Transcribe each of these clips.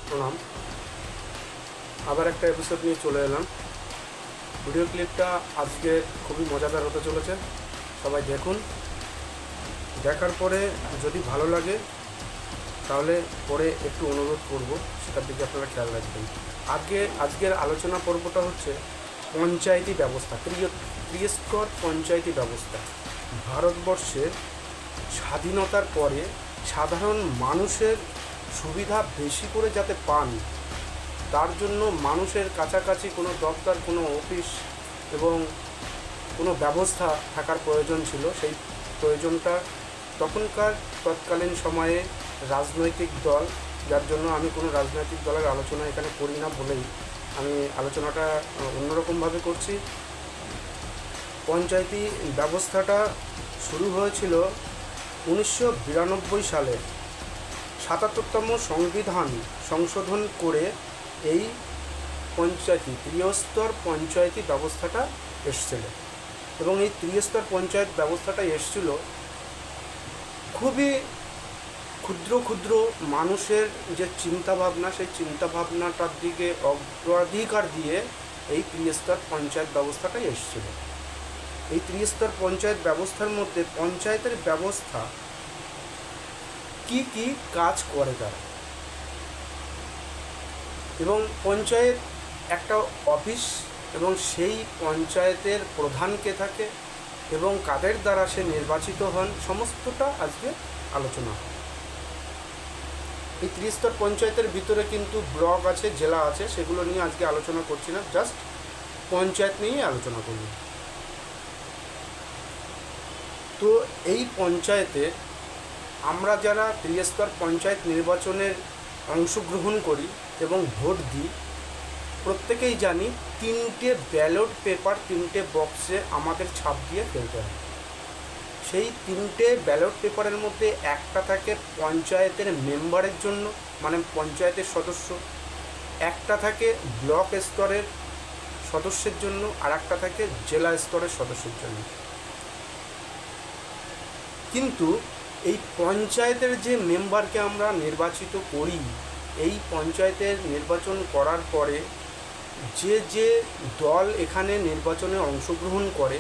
প্রণাম। আবার একটা এপিসোড নিয়ে চলে এলাম। ভিডিও ক্লিপটা আজকে খুবই মজাদার হতে চলেছে, সবাই দেখুন। দেখার পরে যদি ভালো লাগে তাহলে পরে একটু অনুরোধ করব, সেটার দিকে আপনারা খেয়াল রাখবেন। আজকের আলোচনা পর্বটা হচ্ছে পঞ্চায়েতি ব্যবস্থা, ত্রিস্তর পঞ্চায়েতি ব্যবস্থা। ভারতবর্ষের স্বাধীনতার পরে সাধারণ মানুষের সুবিধা বেশি করে যাতে পান, তার জন্য মানুষের কাছাকাছি কোনো দপ্তর, কোনো অফিস এবং কোনো ব্যবস্থা থাকার প্রয়োজন ছিল। সেই প্রয়োজনটা তৎকালীন সময়ে রাজনৈতিক দল, যার জন্য আমি কোনো রাজনৈতিক দলের আলোচনা এখানে করি না বলেই আমি আলোচনাটা অন্যরকমভাবে করছি। পঞ্চায়েতি ব্যবস্থাটা শুরু হয়েছিল 1992 সালে। ৭৭তম সংবিধান সংশোধন করে এই ত্রিস্তর পঞ্চায়েতি ব্যবস্থাটা এসেছিল। এবং এই ত্রিস্তর পঞ্চায়েত ব্যবস্থাটা এসেছিল খুবই ক্ষুদ্র ক্ষুদ্র মানুষের যে চিন্তাভাবনা, সেই চিন্তাভাবনাটার দিকে অগ্রাধিকার দিয়ে এই ত্রিস্তর পঞ্চায়েত ব্যবস্থাটাই এসেছিল। এই ত্রিস্তর পঞ্চায়েত ব্যবস্থার মধ্যে পঞ্চায়েতের ব্যবস্থা কি কি কাজ করে তারা, এবং পঞ্চায়েত একটা অফিস, এবং সেই পঞ্চায়েতের প্রধান কে থাকে এবং কাদের দ্বারা সে নির্বাচিত হন, সমস্তটা আজকে আলোচনা হয়। এই ত্রিস্তর পঞ্চায়েতের ভিতরে কিন্তু ব্লক আছে, জেলা আছে, সেগুলো নিয়ে আজকে আলোচনা করছি না, জাস্ট পঞ্চায়েত নিয়েই আলোচনা করব। তো এই পঞ্চায়েতে আমরা যারা ত্রিস্তর পঞ্চায়েত নির্বাচনের অংশগ্রহণ করি এবং ভোট দিই, প্রত্যেকেই জানি 3টে ব্যালট পেপার, 3টে বক্সে আমাদের ছাপ দিয়ে ফেলতে হয়। সেই 3টে ব্যালট পেপারের মধ্যে একটা থাকে পঞ্চায়েতের মেম্বারের জন্য, মানে পঞ্চায়েতের সদস্য, একটা থাকে ব্লক স্তরের সদস্যের জন্য, আর একটা থাকে জেলা স্তরের সদস্যের জন্য। কিন্তু এই পঞ্চায়েতের যে মেম্বারকে আমরা নির্বাচিত করি, এই পঞ্চায়েতের নির্বাচন করার পরে যে যে দল এখানে নির্বাচনে অংশগ্রহণ করে,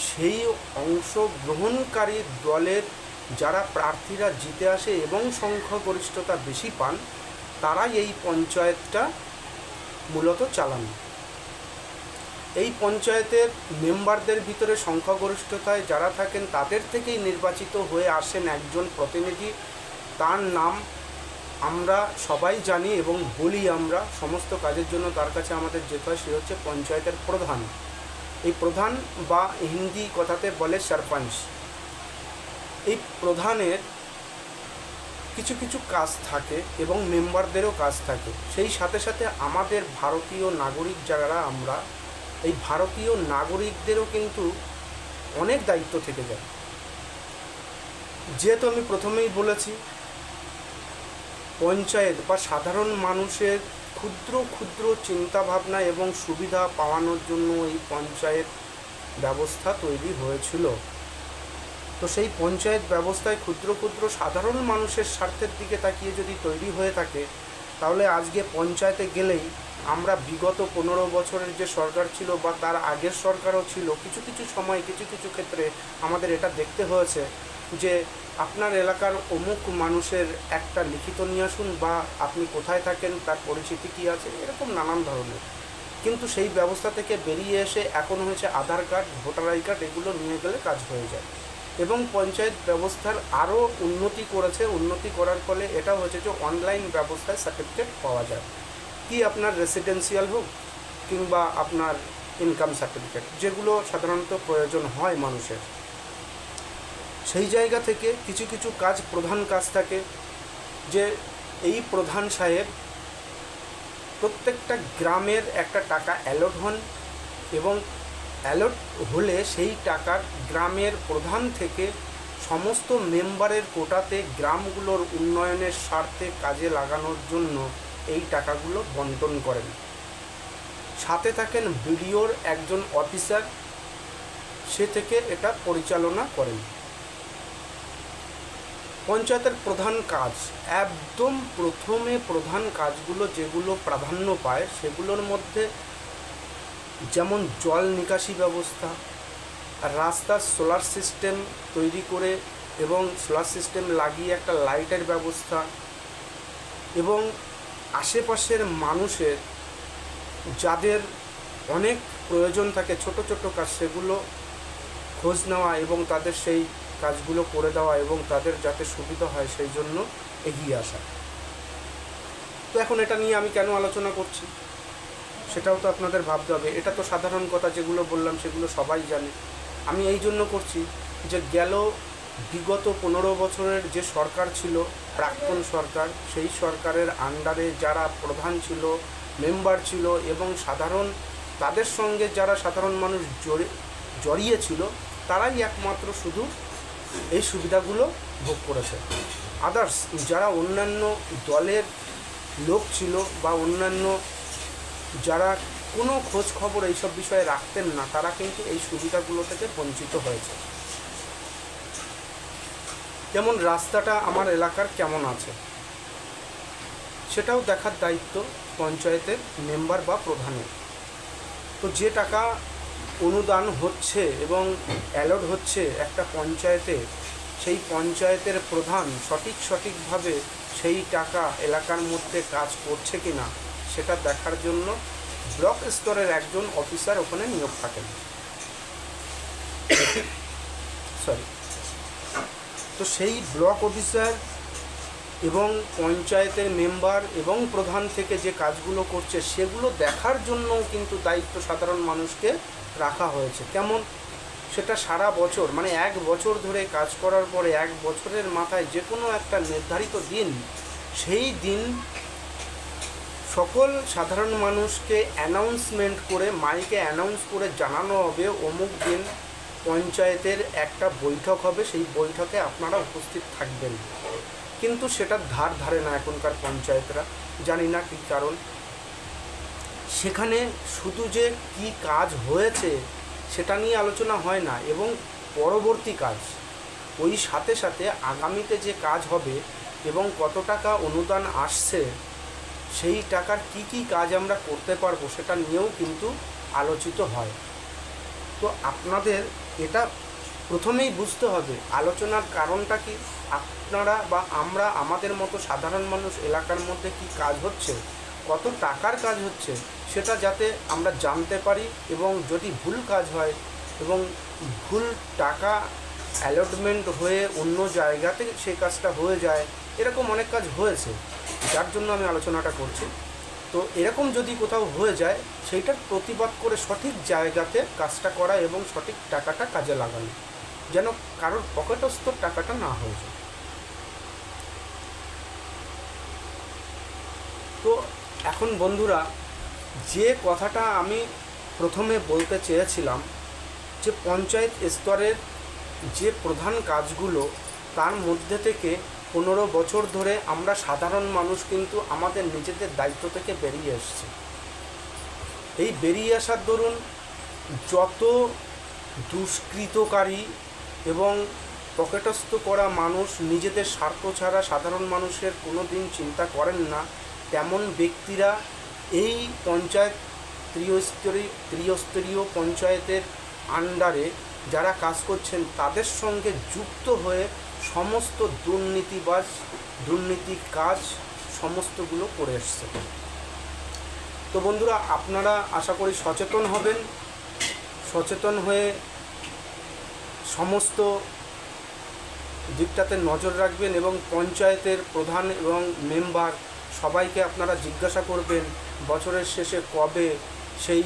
সেই অংশগ্রহণকারী দলের যারা প্রার্থীরা জিতে আসে এবং সংখ্যাগরিষ্ঠতা বেশি পান, তারাই এই পঞ্চায়েতটা মূলত চালান। এই পঞ্চায়েতের মেম্বারদের ভিতরে সংখ্যাগরিষ্ঠতায় যারা থাকেন, তাদের থেকেই নির্বাচিত হয়ে আসেন একজন প্রতিনিধি। তার নাম আমরা সবাই জানি এবং বলি, আমরা সমস্ত কাজের জন্য তার কাছে আমাদের যেতে হয়, সে হচ্ছে পঞ্চায়েতের প্রধান। এই প্রধান বা হিন্দি কথাতে বলে সরপঞ্চ। এই প্রধানের কিছু কিছু কাজ থাকে এবং মেম্বারদেরও কাজ থাকে। সেই সাথে সাথে আমাদের ভারতীয় নাগরিক যারা আমরা, এই ভারতীয় নাগরিকদেরও কিন্তু অনেক দায়িত্ব থেকে যায়। যেহেতু আমি প্রথমেই বলেছি, পঞ্চায়েত বা সাধারণ মানুষের ক্ষুদ্র ক্ষুদ্র চিন্তাভাবনা এবং সুবিধা পাওয়ানোর জন্য এই পঞ্চায়েত ব্যবস্থা তৈরি হয়েছিল। তো সেই পঞ্চায়েত ব্যবস্থায় ক্ষুদ্র ক্ষুদ্র সাধারণ মানুষের স্বার্থের দিকে তাকিয়ে যদি তৈরি হয়ে থাকে, তাহলে আজকে পঞ্চায়েতে গেলেই আমরা বিগত 15 বছরের যে সরকার ছিল বা তার আগের সরকারও ছিল, কিছু কিছু সময় কিছু কিছু ক্ষেত্রে আমাদের এটা দেখতে হয়েছে যে আপনার এলাকার অমুক মানুষের একটা লিখিত নিয়ে আসুন, বা আপনি কোথায় থাকেন, তার পরিচিতি কী আছে, এরকম নানান ধরনের। কিন্তু সেই ব্যবস্থা থেকে বেরিয়ে এসে এখন হয়েছে আধার কার্ড, ভোটার আই কার্ড, এগুলো নিয়ে গেলে কাজ হয়ে যায়। এবং পঞ্চায়েত ব্যবস্থার আরও উন্নতি করেছে। উন্নতি করার ফলে এটা হয়েছে যে অনলাইন ব্যবস্থায় সার্টিফিকেট পাওয়া যায়, কি আপনার রেসিডেন্সিয়াল হোক কিংবা আপনার ইনকাম সার্টিফিকেট, যেগুলো সাধারণত প্রয়োজন হয় মানুষের। সেই জায়গা থেকে কিছু কিছু কাজ, প্রধান কাজ থাকে, যে এই প্রধান সাহেব প্রত্যেকটা গ্রামের একটা টাকা অ্যালট হন, এবং অ্যালট হলে সেই টাকার গ্রামের প্রধান থেকে সমস্ত মেম্বারের কোটাতে গ্রামগুলোর উন্নয়নের স্বার্থে কাজে লাগানোর জন্য এই টাকাগুলো বন্টন করেন। সাথে থাকেন বিডিওর একজন অফিসার, সে থেকে এটা পরিচালনা করেন। পঞ্চায়েতের প্রধান কাজ, একদম প্রথমে প্রধান কাজগুলো যেগুলো প্রাধান্য পায় সেগুলোর মধ্যে যেমন জল নিকাশি ব্যবস্থা, রাস্তার সোলার সিস্টেম তৈরি করে এবং সোলার সিস্টেম লাগিয়ে একটা লাইটের ব্যবস্থা, এবং আশেপাশের মানুষের যাদের অনেক প্রয়োজন থাকে ছোট ছোট কাজ, সেগুলো খোঁজ নেওয়া এবং তাদের সেই কাজগুলো করে দেওয়া এবং তাদের যাতে সুবিধা হয় সেই জন্য এগিয়ে আসা। তো এখন এটা নিয়ে আমি কেন আলোচনা করছি সেটাও তো আপনাদের ভাবতে হবে। এটা তো সাধারণ কথা, যেগুলো বললাম সেগুলো সবাই জানে। আমি এই জন্য করছি যে বিগত 15 বছরের যে সরকার ছিল, প্রাক্তন সরকার, সেই সরকারের আন্ডারে যারা প্রধান ছিল, মেম্বার ছিল এবং তাদের সঙ্গে যারা সাধারণ মানুষ জড়িয়ে ছিল, তারাই একমাত্র শুধু এই সুবিধাগুলো ভোগ করেছে। আদার্স যারা অন্যান্য দলের লোক ছিল বা অন্যান্য যারা কোনো খোঁজ খবর এইসব বিষয়ে রাখতেন না, তারা কিন্তু এই সুবিধাগুলো থেকে বঞ্চিত হয়েছে। যেমন রাস্তাটা আমার এলাকার কেমন আছে সেটাও দেখার দায়িত্ব পঞ্চায়েতের মেম্বার বা প্রধানের। তো যে টাকা অনুদান হচ্ছে এবং অ্যালট হচ্ছে একটা পঞ্চায়েতে, সেই পঞ্চায়েতের প্রধান সঠিকভাবে সেই টাকা এলাকার মধ্যে কাজ করছে কি না সেটা দেখার জন্য ব্লক স্তরের একজন অফিসার ওখানে নিয়োগ থাকেন। তো সেই ব্লক অফিসার এবং পঞ্চায়েতের মেম্বার এবং প্রধান থেকে যে কাজগুলো করছে সেগুলো দেখার জন্যও কিন্তু দায়িত্ব সাধারণ মানুষকে রাখা হয়েছে। কেমন? সেটা সারা বছর, মানে 1 বছর ধরে কাজ করার পরে 1 বছরের মাথায় যে কোনো একটা নির্ধারিত দিন, সেই দিন সকল সাধারণ মানুষকে অ্যানাউন্সমেন্ট করে, মাইকে অ্যানাউন্স করে জানানো হবে অমুক দিন পঞ্চায়েতের একটা বৈঠক হবে, সেই বৈঠকে আপনারা উপস্থিত থাকবেন। কিন্তু সেটার ধারে না এখনকার পঞ্চায়েতরা, জানি না কী কারণ। সেখানে শুধু যে কি কাজ হয়েছে সেটা নিয়ে আলোচনা হয় না, এবং পরবর্তী কাজ, ওই সাথে সাথে আগামীতে যে কাজ হবে এবং কত টাকা অনুদান আসছে, সেই টাকার কি কাজ আমরা করতে পারবো সেটা নিয়েও কিন্তু আলোচিত হয়। তো আপনাদের এটা প্রথমেই বুঝতে হবে আলোচনার কারণটা কি। আপনারা বা আমরা, আমাদের মতো সাধারণ মানুষ এলাকার মধ্যে কি কাজ হচ্ছে, কত টাকার কাজ হচ্ছে, সেটা যাতে আমরা জানতে পারি, এবং যদি ভুল কাজ হয় এবং ভুল টাকা অ্যালটমেন্ট হয়ে অন্য জায়গাতে সেই কাজটা হয়ে যায়, এরকম অনেক কাজ হয়েছে, যার জন্য আমি আলোচনাটা করছি। তো এরকম যদি কোথাও হয়ে যায়, সেইটার প্রতিবাদ করে সঠিক জায়গাতে কাজটা করা এবং সঠিক টাকাটা কাজে লাগানো, যেন কারোর পকেটস্থ টাকাটা না হয়ে যায়। তো এখন বন্ধুরা, যে কথাটা আমি প্রথমে বলতে চেয়েছিলাম, যে পঞ্চায়েত স্তরের যে প্রধান কাজগুলো, তার মধ্যে থেকে 15 বছর ধরে আমরা সাধারণ মানুষ কিন্তু আমাদের নিজেদের দায়িত্ব থেকে বেরিয়ে এসেছি। এই বেরিয়ে আসার দরুন যত দুষ্কৃতকারী এবং পকেটস্থ করা মানুষ নিজেদের স্বার্থ ছাড়া সাধারণ মানুষের কোনো দিন চিন্তা করেন না, তেমন ব্যক্তিরা এই পঞ্চায়েত ত্রিস্তরীয় পঞ্চায়েতের আন্ডারে যারা কাজ করছেন, তাদের সঙ্গে যুক্ত হয়ে সমস্ত দুর্নীতি কাজ সমস্তগুলো করে এসছে। তো বন্ধুরা, আপনারা আশা করি সচেতন হবেন, সচেতন হয়ে সমস্ত দিকটাতে নজর রাখবেন, এবং পঞ্চায়েতের প্রধান এবং মেম্বার সবাইকে আপনারা জিজ্ঞাসা করবেন বছরের শেষে কবে সেই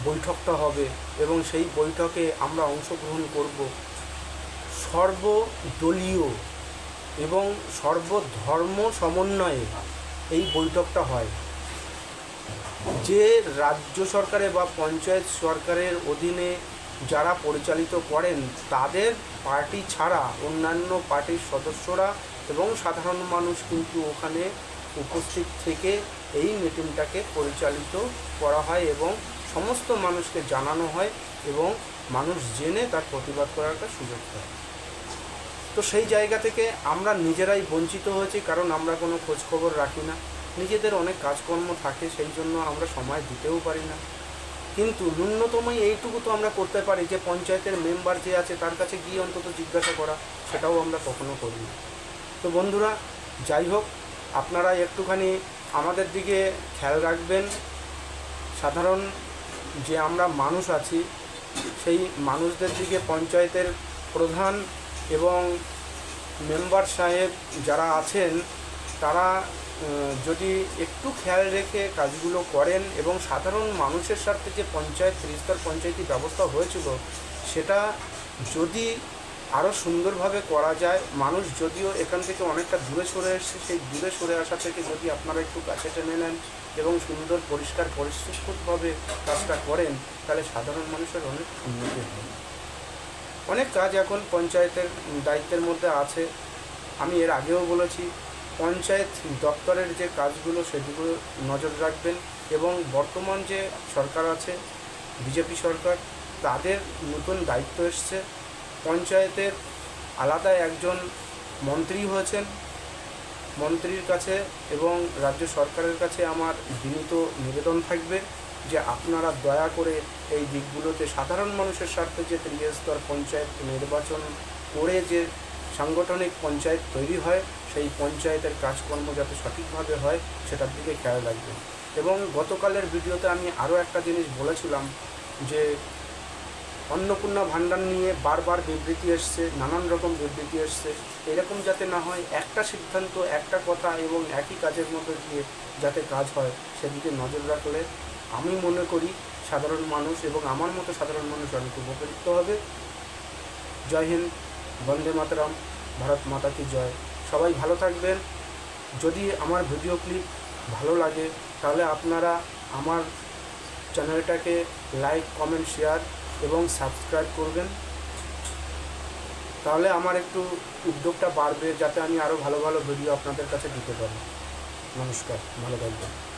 বৈঠকটা হবে, এবং সেই বৈঠকে আমরা অংশগ্রহণ করব। সর্বদলীয় এবং সর্বধর্ম সমন্বয়ে এই বৈঠকটা হয়। যে রাজ্য সরকারে বা পঞ্চায়েত সরকারের অধীনে যারা পরিচালিত করেন, তাদের পার্টি ছাড়া অন্যান্য পার্টির সদস্যরা এবং সাধারণ মানুষ কিন্তু ওখানে উপস্থিত থেকে এই মিটিংটাকে পরিচালিত করা হয় এবং সমস্ত মানুষকে জানানো হয় এবং মানুষ জেনে তার প্রতিবাদ করার একটা সুযোগ পায়। তো সেই জায়গা থেকে আমরা নিজেরাই বঞ্চিত হয়েছি, কারণ আমরা কোনো খোঁজখবর রাখি না, নিজেদের অনেক কাজকর্ম থাকে, সেই জন্য আমরা সময় দিতেও পারি না। কিন্তু ন্যূনতম এইটুকু তো আমরা করতে পারি যে পঞ্চায়েতের মেম্বার যে আছে তার কাছে গিয়ে অন্তত জিজ্ঞাসা করা, সেটাও আমরা কখনো করি না। তো বন্ধুরা, যাই হোক, আপনারা একটুখানি আমাদের দিকে খেয়াল রাখবেন। সাধারণ যে আমরা মানুষ আছি সেই মানুষদের দিকে পঞ্চায়েতের প্রধান এবং মেম্বার সাহেব যারা আছেন তারা যদি একটু খেয়াল রেখে কাজগুলো করেন এবং সাধারণ মানুষের স্বার্থে যে পঞ্চায়েত ত্রিস্তর পঞ্চায়েতি ব্যবস্থা হয়েছিল সেটা যদি আরও সুন্দরভাবে করা যায়, মানুষ যদিও এখান থেকে অনেকটা দূরে সরে এসছে, সেই দূরে সরে আসা থেকে যদি আপনারা একটু কাছে টেনে নেন এবং সুন্দর পরিষ্কার পরিচ্ছন্নভাবে কাজটা করেন, তাহলে সাধারণ মানুষের অনেক উন্নতি হবে। অনেক কাজ এখন পঞ্চায়েতের দায়িত্বের মধ্যে আছে। আমি এর আগেও বলেছি, পঞ্চায়েত দপ্তরের যে কাজগুলো সেগুলো নজর রাখবেন এবং বর্তমান যে সরকার আছে বিজেপি সরকার, তাদের নতুন দায়িত্ব এসছে। পঞ্চায়েতের আলাদা একজন মন্ত্রী হয়েছেন। মন্ত্রীর কাছে এবং রাজ্য সরকারের কাছে আমার বিনীত নিবেদন থাকবে যে আপনারা দয়া করে এই দিকগুলোতে সাধারণ মানুষের স্বার্থে যে ত্রিস্তর পঞ্চায়েত নির্বাচন করে যে সাংগঠনিক পঞ্চায়েত তৈরি হয়, সেই পঞ্চায়েতের কাজকর্ম যাতে সঠিকভাবে হয় সেটার দিকে খেয়াল রাখবেন। এবং গতকালের ভিডিওতে আমি আরও একটা জিনিস বলেছিলাম যে অন্নপূর্ণা ভাণ্ডার নিয়ে বারবার বিবৃতি এসছে, নানান রকম বিবৃতি এসছে, এরকম যাতে না হয়, একটা সিদ্ধান্ত একটা কথা এবং একই কাজের মধ্যে দিয়ে যাতে কাজ হয় সেদিকে নজর রাখলে আমি মনে করি সাধারণ মানুষ এবং আমার মতো সাধারণ মানুষ অনেক উপকৃত হবে। জয় হিন্দ, বন্দে মাতরম, ভারত মাতা কি জয়। সবাই ভালো থাকবেন। যদি আমার ভিডিও ক্লিপ ভালো লাগে তাহলে আপনারা আমার চ্যানেলটাকে লাইক, কমেন্ট, শেয়ার এবং সাবস্ক্রাইব করবেন। তাহলে আমার একটু উদ্যোগটা বাড়বে যাতে আমি আরও ভালো ভালো ভিডিও আপনাদের কাছে দিতে পারি। নমস্কার, ভালো থাকবেন।